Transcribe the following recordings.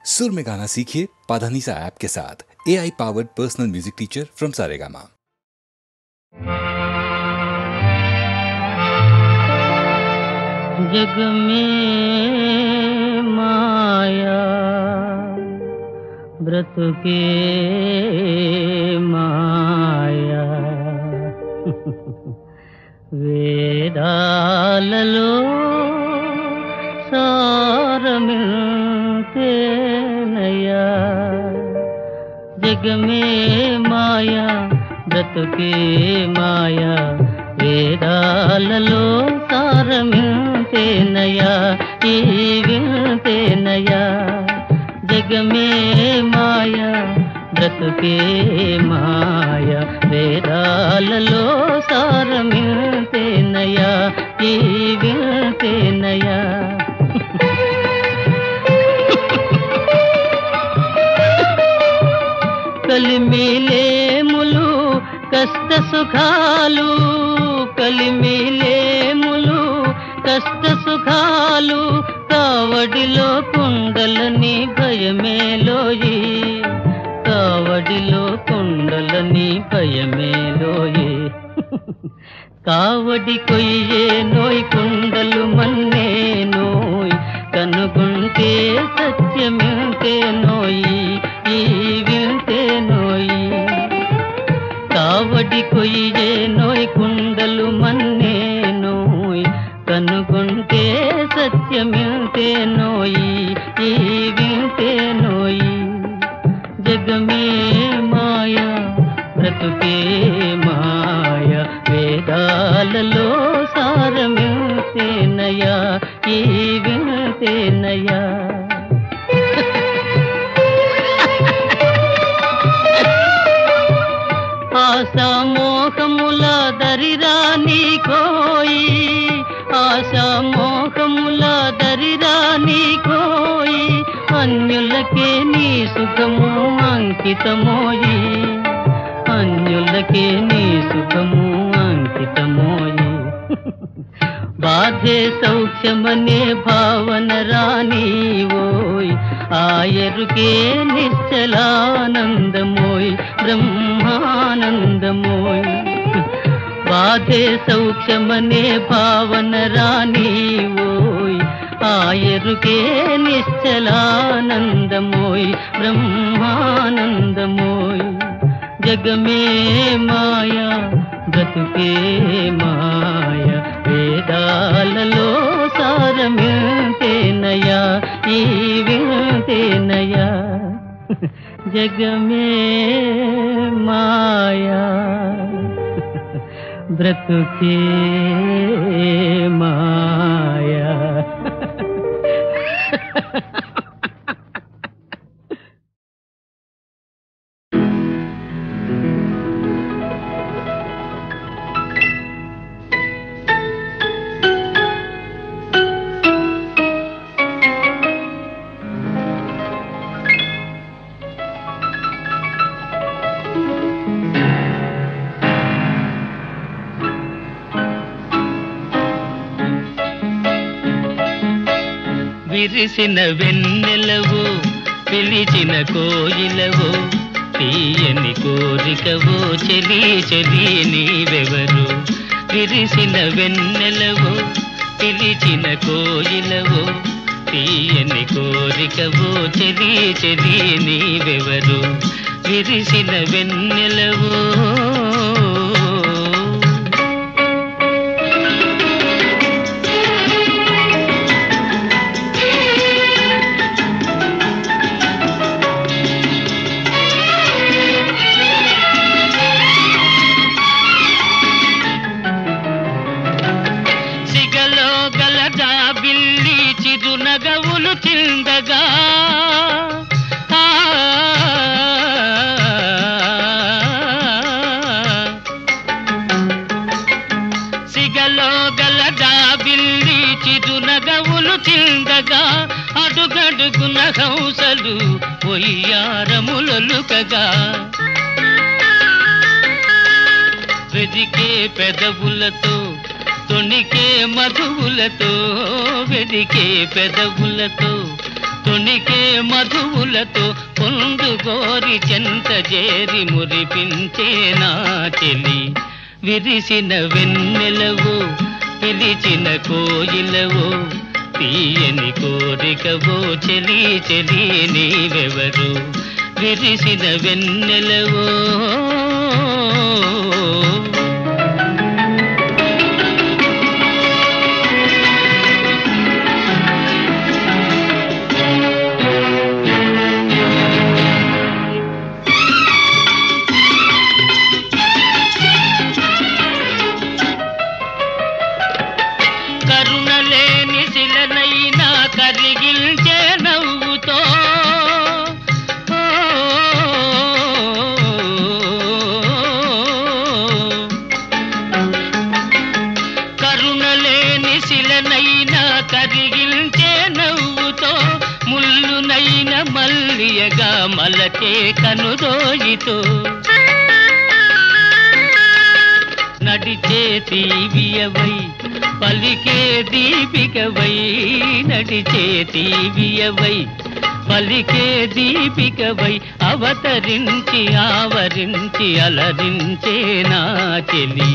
सुर में गाना सीखिए पाधानीसा ऐप के साथ। AI powered personal music teacher from Saregama. जग में माया व्रत के माया వేదాలలో సారమిల్తేనయ్యా జగమే మాయా బ్రతుకే మాయా వేదాలలో సారమిల్తేనయ్యా ఈ విల్తేనయ్యా జగమే మాయా బ్రతుకే మాయా వేదాలలో సారమిల్తేనయ్యా ఈ విల్తేనయ్యా కలిమిలేములు కష్ట సుఖాలు కలిమిలేములు కష్ట సుఖాలు కావడిలో కుండలని భయమేలోయి కావడిలో కుండలని భయమేలోయి కావడి కొయ్యే నోయ్ కుండలు మన్నే నోయ్ కనుగుంటే సత్యమింతే నోయి ఈ వింతే నోయి కావడి కొయ్యే నోయ్ కుండలు మన్నే నోయ్ కనుగుంటే సత్యమింతే నోయి ఈ వింతే నోయి జగమే మాయా బ్రతుకే మాయా వేదాలలో సారమిల్తేనయ్యా ఈ విల్తేనయ్యా ఆశామోహముల దరిరాని కోయి ఆశామోహముల దరిరాని కోయి అన్యులకే నీ సుఖము అంకితమోయి అన్యులకే నీ సుఖము అంకితమోయి బాధే సౌఖ్యమనే భావన రాని ఓయ్ ఆయరుకే నిశ్చలానందమోయ్ బ్రహ్మానందమోయ్ బాధే సౌఖ్యమనే భావన రాని ఓయ్ ఆయరుకే నిశ్చలానందమోయ్ బ్రహ్మానందమోయ్ జగమే మాయా బ్రతుకే మాయా వేదాలలో సారమిల్తేనయ్యా ఈ విల్తేనయ్యా జగమే మాయా బ్రతుకే మాయా విరిసిన వెన్నెలవో పిలిచిన కోయిలవో తీయని కోరికవో చెలి చెలి నీవెవరు విరిసిన వెన్నెలవో పిలిచిన కోయిలవో తీయని కోరికవో చెలి చెలి నీవెవరు విరిసిన వెన్నెలవో చిరునగవులు చిందగా సిగలో గల జాబిల్లి చిరునగవులు చిందగా అడుగడుగున హంసలు పొయ్యారములొలుకగా వెదికే పెదవులతో తొణికే మధువులతో వెదికే పెదవులతో తొణికే మధువులతో పొందుగోరి చెంత చేరి మురిపించే నా చెలి విరిసిన వెన్నెలవో పిలిచిన కోయిలవో తీయని కోరికవో చెలి చెలి నీవెవరు విరిసిన వెన్నెలవో కరుణలేని శిలనైనా కరిగిల్చే నవ్వుతో కరుణలేని శిలనైనా కరిగిల్చే నవ్వుతో ముల్లునైన మల్లియగా మలచే కనుదోయితో నడిచే తీవియవై పలికే దీపికవై నడిచే తీవియవై పలికే దీపికవై అవతరించి ఆవరించి అలరించే నా చెలి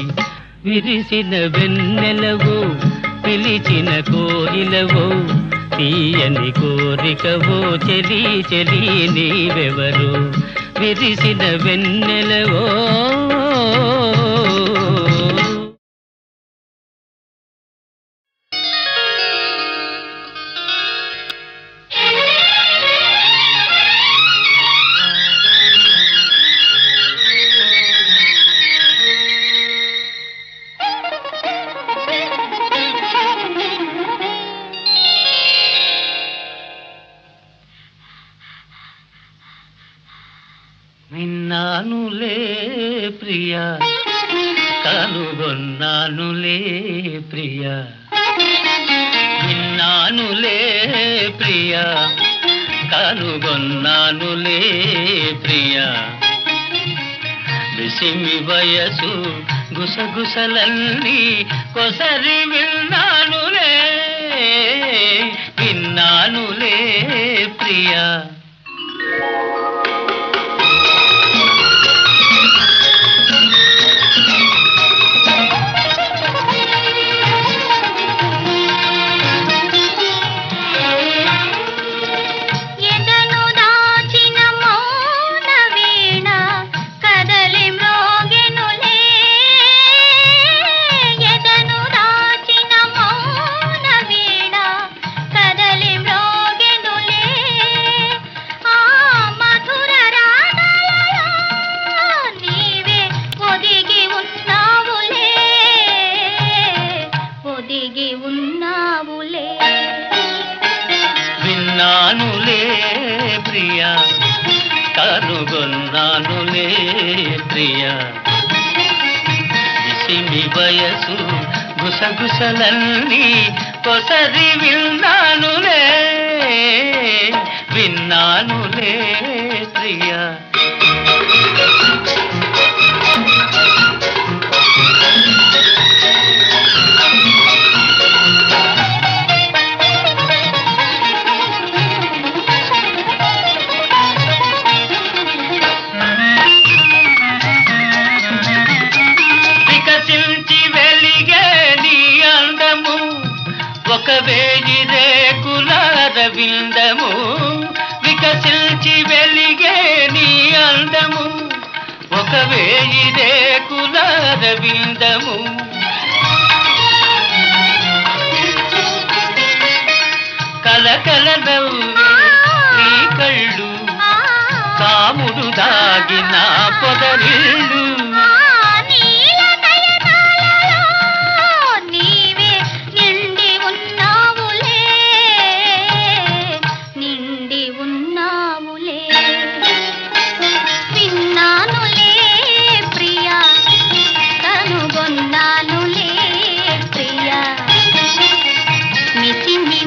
విరిసిన వెన్నెలవో పిలిచిన కోయిలవో తీయని కోరికవో చెలి చెలి నీవెవరు విరిసిన వెన్నెలవో విన్నానులే ప్రియా కనుగొన్నానులే ప్రియా విన్నానులే ప్రియా కనుగొన్నానులే ప్రియా విసిమి వయసు గుసగుసలన్నీ కొసరి విన్నానులే విన్నానులే ప్రియా విన్నానులే ప్రియా కనుగొన్నానులే ప్రియా విసిమి వయసు గుసగుసలన్నీ కొసరి విన్నానులే విన్నానులే ప్రియా ఒక వేయి రేకుల రవిందము వికసిల్చి వెలిగే నీ అందము ఒక వేయి రేకుల రవిందము కలకల నవ్వే నీ కళ్ళు కాముడు దాగిన పొదరిళ్ళు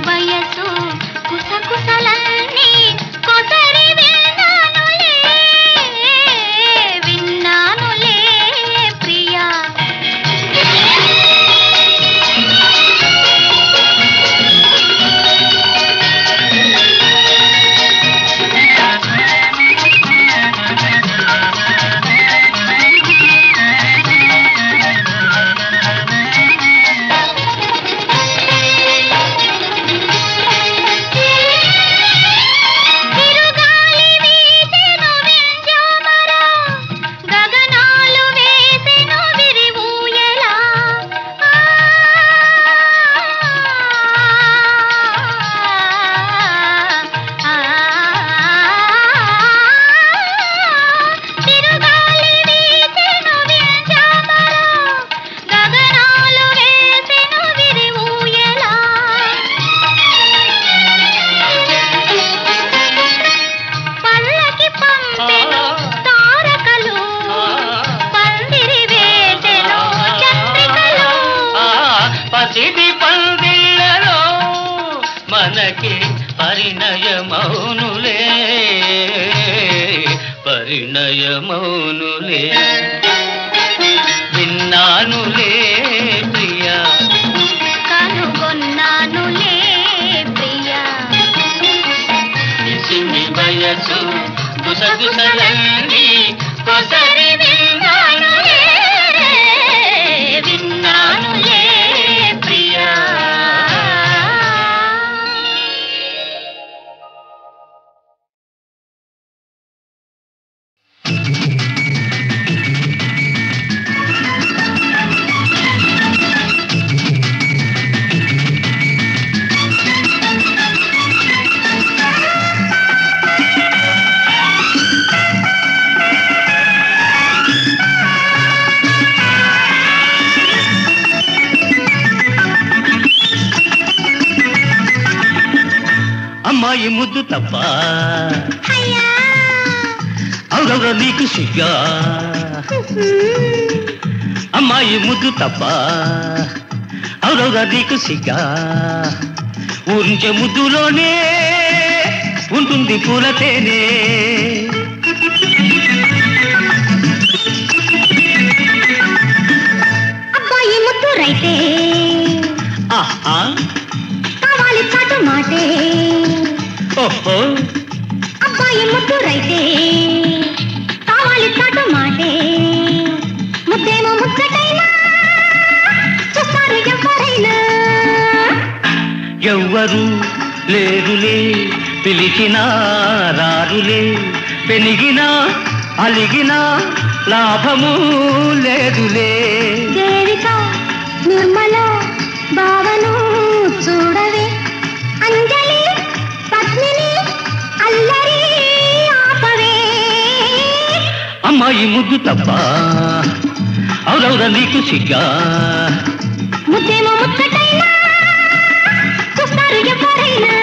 వయసు కుసకుసలన్నీ పరిణయమౌనులే విన్నానులే ప్రియా కనుగొన్నానులే ప్రియా నిసిమి వయసు గుసగుసలన్నీ కొసరి విన్నానులే విన్నానులే ప్రియా అమ్మాయి ముద్దు తప్ప అవురవ నీకు సిగ్గా అమ్మాయి ముద్దు తప్ప అవురవ నీకు సిగ్గా ఊరించే ముద్దులోనే ఉంటుంది పూలతేనే అబ్బాయి ముద్దు రైతే కావాలి చాటు మాటే ఓహో అబ్బాయి ముద్దు రైతే కావాలి చాటు మాటే ముద్దేమో ముచ్చటైనా చూస్తారు ఎవరైనా ఎవ్వరు లేరులే పిలిచినా రారులే పెనిగినా అలిగినా లాభము లేదులే దేవిక నిర్మల భావను చూడవే అంజలి పద్మిని అల్లరి ఆపవే అమ్మాయి ముద్దు తప్ప అవురవుర నీకు సిగ్గా ముద్దేమో ముచ్చటైనా చూస్తారు ఎవరైనా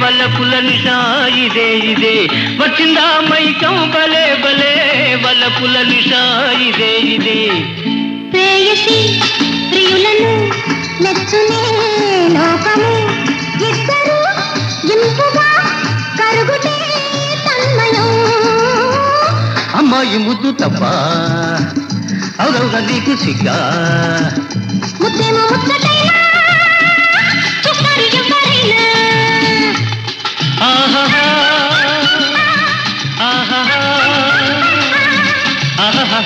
వలపుల నిషా ఇదే ఇదే వచ్చిందా మైకం బలే బలే వలపుల నిషా ఇదే ఇదే ప్రేయసి ప్రియులను మెచ్చునే లోకము ఇద్దరు ఇంపుగా కరుగుతే తన్మయం అమ్మాయి ముద్దు తప్ప అవురవుగా నీకు సిగ్గా ముద్దేమో ముచ్చటైనా చూస్తారు ఎవరైనా ఆహా ఆహా ఆహా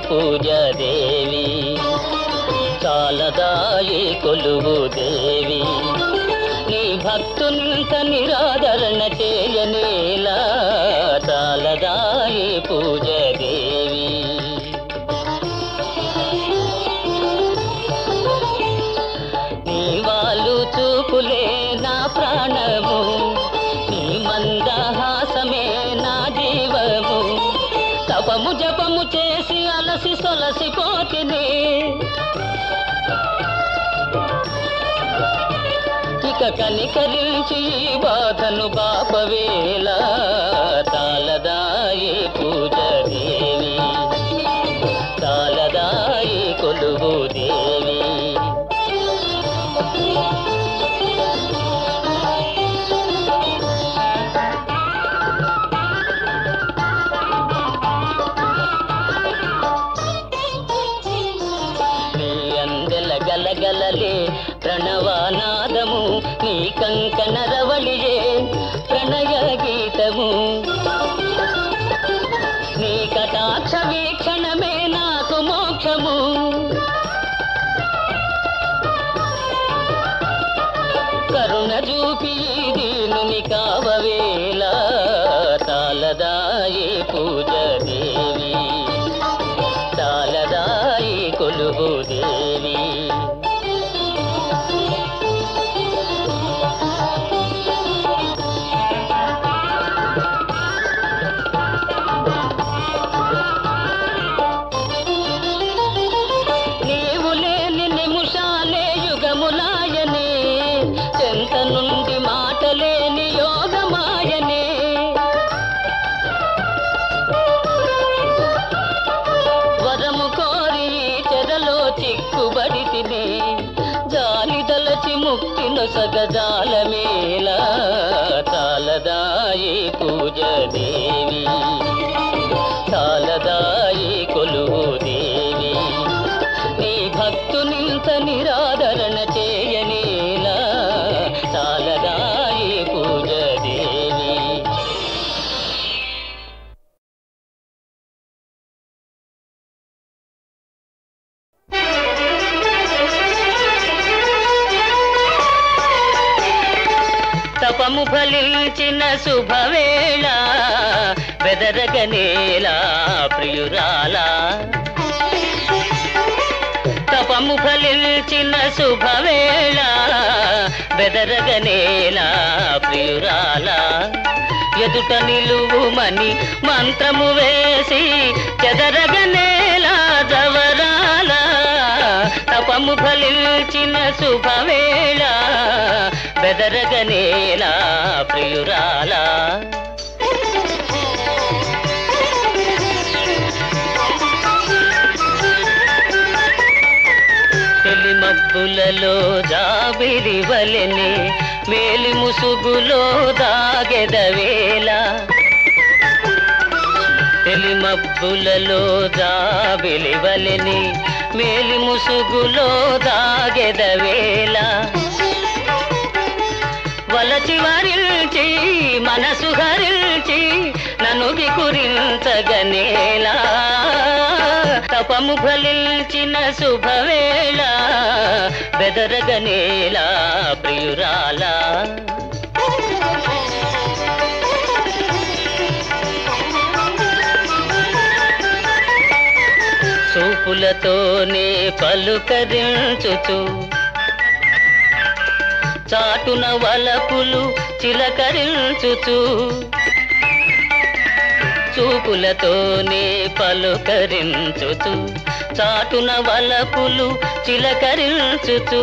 పూజాదేవి చాలదాయి కొలువు దేవి నీ భక్తులంత నిరాదరణ చేయనేలా చాలదాయి పూజాదేవి నీ వాళ్ళు చూపులే నా ప్రాణము నీ మందహాసమే నా జీవము తపము జపము చేసి అలసి సొలసిపోతిని ఇక కనికరించి బాధను బాపవేళ తాళదాయి పూజదేవి తాళదాయి కొలువు దేవి గలగలలే ప్రణవానాదము నీ కంకణరవళియే ప్రణయ గీతము నీ కటాక్ష వీక్షణమే నాకు మోక్షము కరుణ చూపి దీనుని కావవేళ తాళదాయి పూజ దేవి తాళదాయి కొలువు దేవి నీవు లేని నిమిషాలే యుగములాయనే చెంత నుండి మాటలేని యోగమాయనే వరము కోరి చెరలో చిక్కుబడి తినే జాలిదలచి ముక్తి నొసగజాలమేలా తాళదాయి పూజ దేవి తాళదాయి కొలువు దేవి నీ భక్తునింత నిరాదరణ చేయనేలా తాళదాయి పూజ దేవి తపము ఫలించిన శుభవేళ బెదరగనేలా ప్రియురాలా తపము ఫలించిన శుభవేళ బెదరగనేలా ప్రియురాలా ఎదుట నిలువుమని మంత్రము వేసి చెదరగనేలా జవరాల తపము ఫలించిన శుభవేళ బెదరగనేలా ప్రియురాలా తెలిమబ్బులలో జాబిలి వలెనే మేలి ముసుగులో దాగెదవేళ తెలిమబ్బులలో జాబిలి వలెనే మేలి ముసుగులో దాగెదవేళ వలచి వరిల్చి మనసు హరిల్చి నన్ను వికురించగనేలా తపము ఫలించిన శుభవేళ బెదరగనేలా ప్రియురాలా చూపులతోనే పలుకరించుచు చాటున వలపులు చిలకరించుచు చూపులతోనే పలుకరించుచు చాటున వలపులు చిలకరించుచు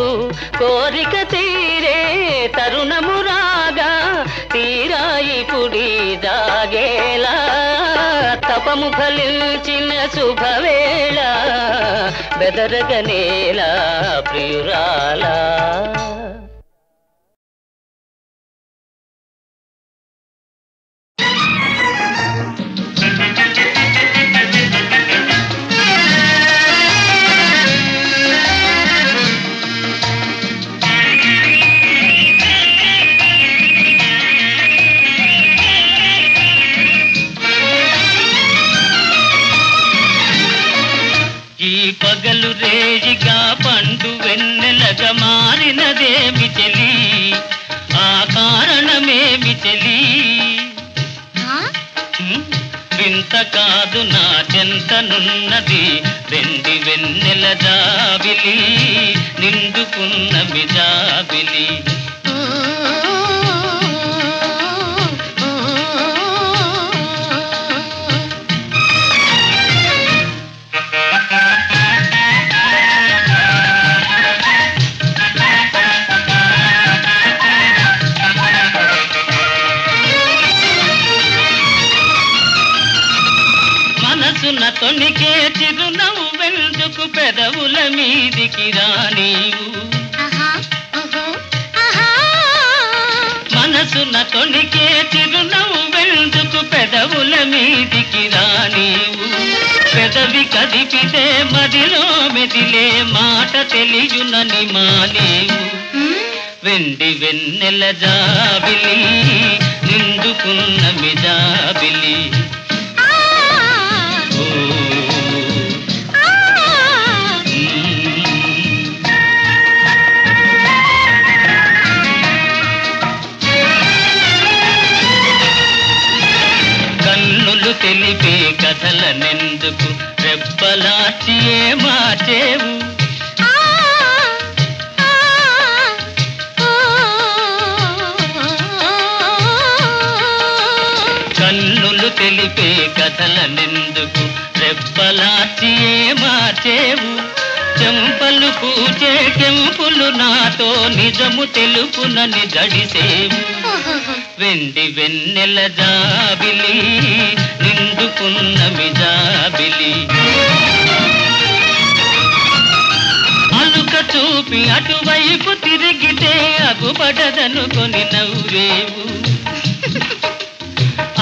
కోరిక తీరే తరుణము రాగా తీరాయి పుడి దాగేలా తపము ఫలించిన శుభవేళ బెదరగనేలా ప్రియురాలా పగలు రేజిగా పండు వెన్నెలగా మారినదేమి చెలి ఆ కారణమేమి చెలి వింత కాదు నా చెంతనున్నది వెండి వెన్నెల జాబిలి నిండుకున్నమి జాబిలి మనసున తొణికే చిరునవ్వెందుకు పెదవుల మీదికి రానీవు మనసున తొణికే చిరునవ్వెందుకు పలుకు పెదవుల మీదికి రానీవు పెదవి కదిపితే మదిలో మెదిలే మాట తెలియునని మానేవు వెండి వెన్నెల జాబిలి నిండుకున్న మిజాబిలి కన్నులు తెలిపే కథలనెందుకు రెప్పలాచియే మార్చేవు కన్నులు తెలిపే కథలనెందుకు రెప్పలాచియే మార్చేవు చెంపలు పూచే కెంపులు నాతో నిజము తెలుపునని జడిసేవు వెండి వెన్నెల జాబిలి నిండుకున్న మిజాబిలి అలుక చూపి అటువైపు తిరిగితే అగుపడదనుకొని నవ్వేవు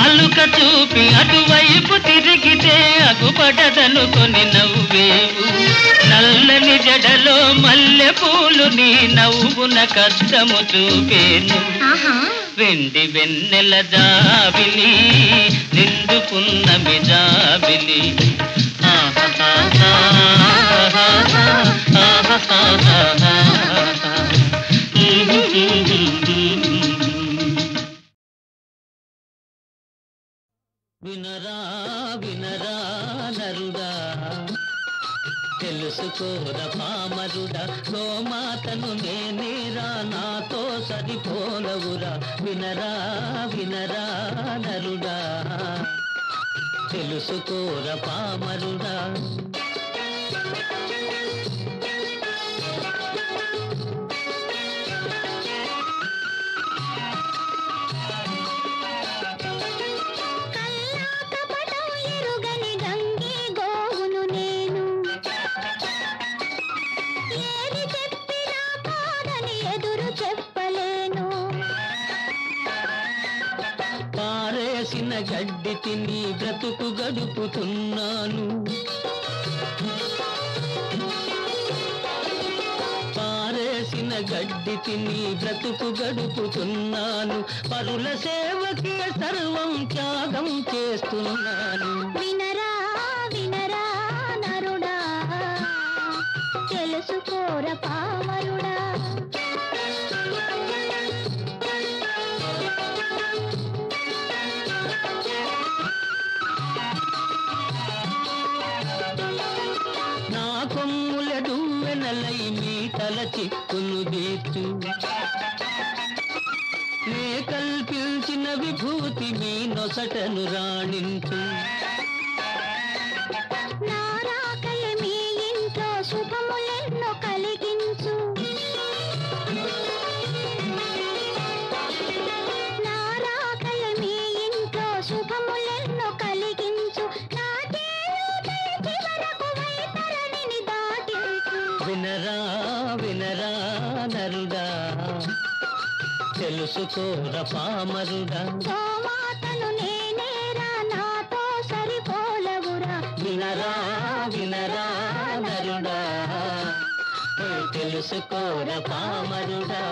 అలుక చూపి అటువైపు తిరిగితే అగుపడదనుకొని నవ్వేవు నల్లని జడలో మల్లె పూలు నీ నవ్వున కష్టము చూపేను వెండి వెన్నెల జాబిలి నిండుకున్న మిజాబిలి వినరా వినరా నరుడా తెలుసుకోర పామరుడా గోమాతను నేనేరా నాతో సరిపోలవురా వినరా వినరా నరుడా తెలుసుకోర పామరుడా గడ్డి తిని బ్రతుకు గడుపుతున్నాను పారేసిన గడ్డి తిని బ్రతుకు గడుపుతున్నాను పరుల సేవకి సర్వం త్యాగం చేస్తున్నాను వినరా వినరా నరుడా తెలుసుకోర పామరుడా చిక్కును తీర్చు నే కల్పించిన విభూతి మీ నొసటను రాణించు నారాకయ మీ ఇంట్లో శుభములెన్నో కలిగించు నారాకయ మీ ఇంట్లో శుభములెన్నో కలిగించు వినరా వినరా నరుడా తెలుసుకోర పామరుడా గోమాతను నేనేరా నాతో సరిపోలవురా వినరా వినరా నరుడా తెలుసుకోర పామరుడా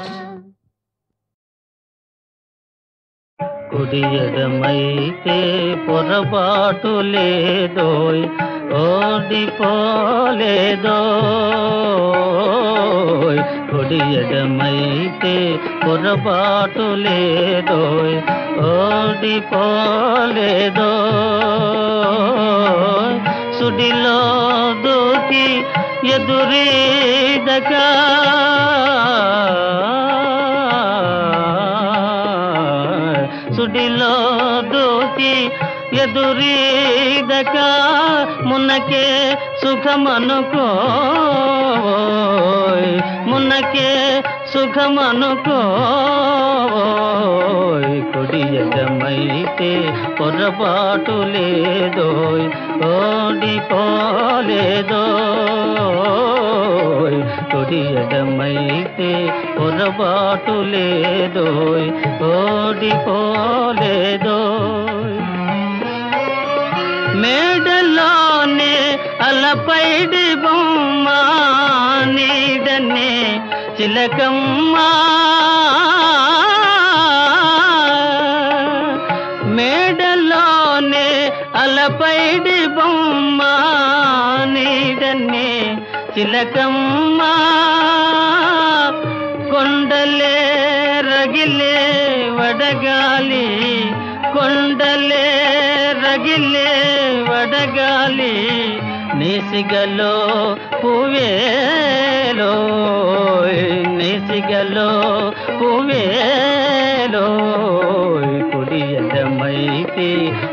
కుడి ఎడమైతే పొరపాటు లేదోయ్ ఓడిపోలేదోయ్ కుడి ఎడమైతే పొరపాటు లేదోయ్ ఓడిపోలేదోయ్ సుడిలో దూకి ఎదురీదగా సుడిలో దూకి ఎదురీదక మున్నకే సుఖమనుకోయ్ మున్నకే సుఖమనుకోయ్ కుడి ఎడమైతే పొరపాటు లేదోయ్ ఓడిపోలేదోయ్ కుడి ఎడమైతే పొరపాటు లేదోయ్ ఓడిపోలేదోయ్ మేడలోనే అలపైడి బొమ్మ నీడనే చిలకమ్మ మేడలోనే అలపైడి బొమ్మ నీడనే చిలకమ్మ కొండలే రగిలే వడగాలి కొండలే రగిలే వడగాలి నేసిగలో పువేలో నేసిగలో పువేలో కుడి ఎడమైతే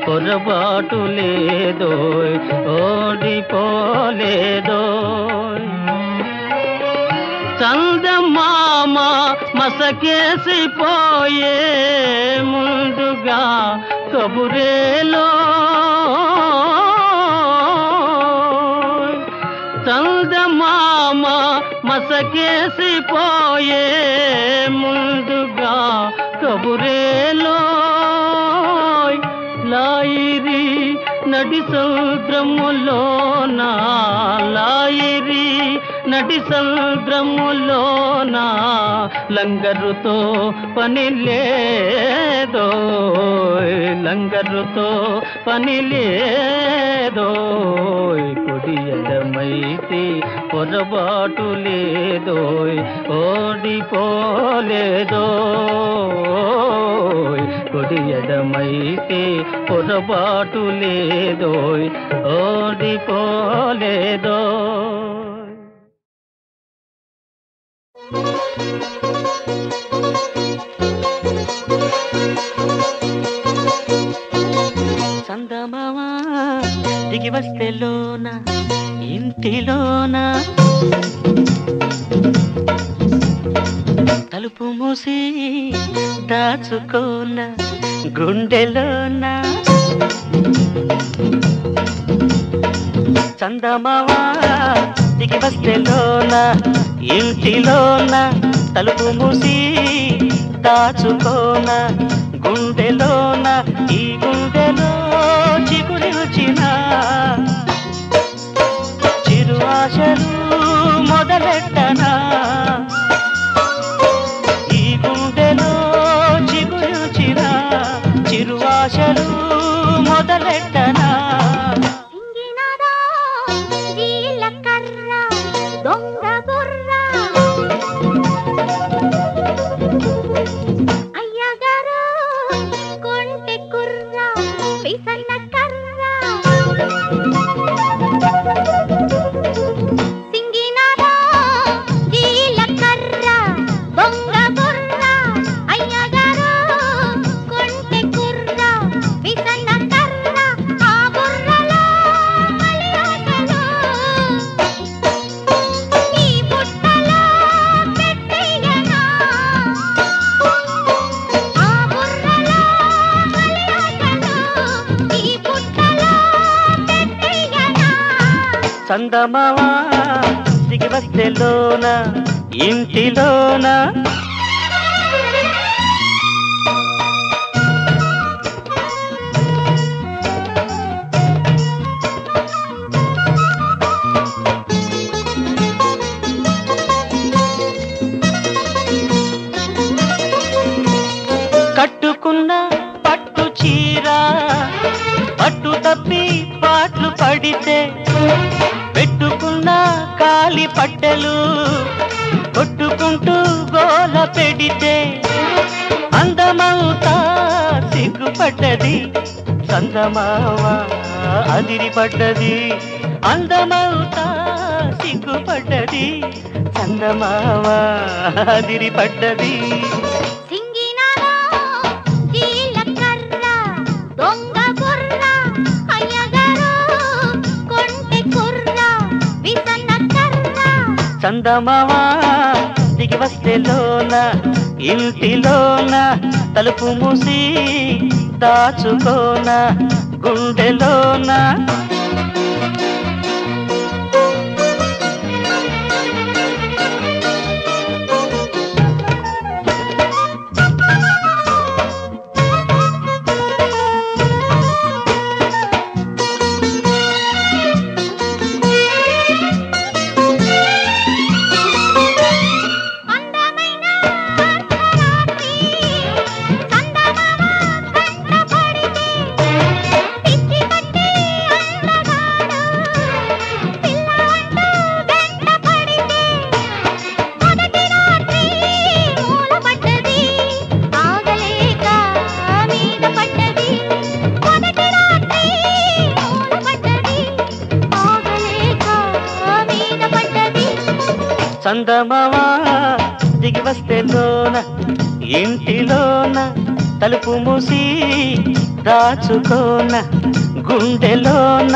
పొరపాటు లేదో ఓడిపోలేదో చందమామ మసకేసిపోయే ముందుగా కబురేలో చందమామ మసకేసిపోయే ముందుగా కబురేలో లాయిరి నడి సముద్రములోన లాయిరి నడి సముద్రములోన లంగరుతో పని లేదో లంగరుతో పని లేదో కుడి ఎడమైతే పొరపాటు లేదో ఓడిపోలేదో కుడి ఎడమైతే పొరపాటు లేదో ఓడిపోలేదో చందమామ దిగి వస్తే లోన ఇంటిలోన తలుపు మూసి దాచుకోన గుండెలోన చందమామ దిగి వస్తే లోన ఇంటిలోన తలుపు మూసి దాచుకోన గుండెలోన ఈ గుండెలో చిగురి వచ్చిన చిరు ఆశలు మొదలెట్టనా ఈ గుండెలో చిగురి వచ్చిన చిరు ఆశలు మొదలెట్టనా చందమామ దిగి వస్తే లోన ఇంటిలోన కట్టుకున్న పట్టు చీర పట్టు తప్పి పాట్లు పడితే పెట్టుకున్న కాలి పట్టెలు కొట్టుకుంటూ గోల పెడితే అందమవుతా సిగ్గుపడ్డది చందమామ అదిరిపడ్డది అందమవుతా సిగ్గుపడ్డది చందమామ అదిరిపడ్డది చందమామ దిగి వస్తే లోన ఇంటిలోన తలుపు మూసి దాచుకోన గుండెలోన చందమావా దిగి వస్తే లోన ఇంటిలోన తలుపు మూసి దాచుకోన గుండెలోన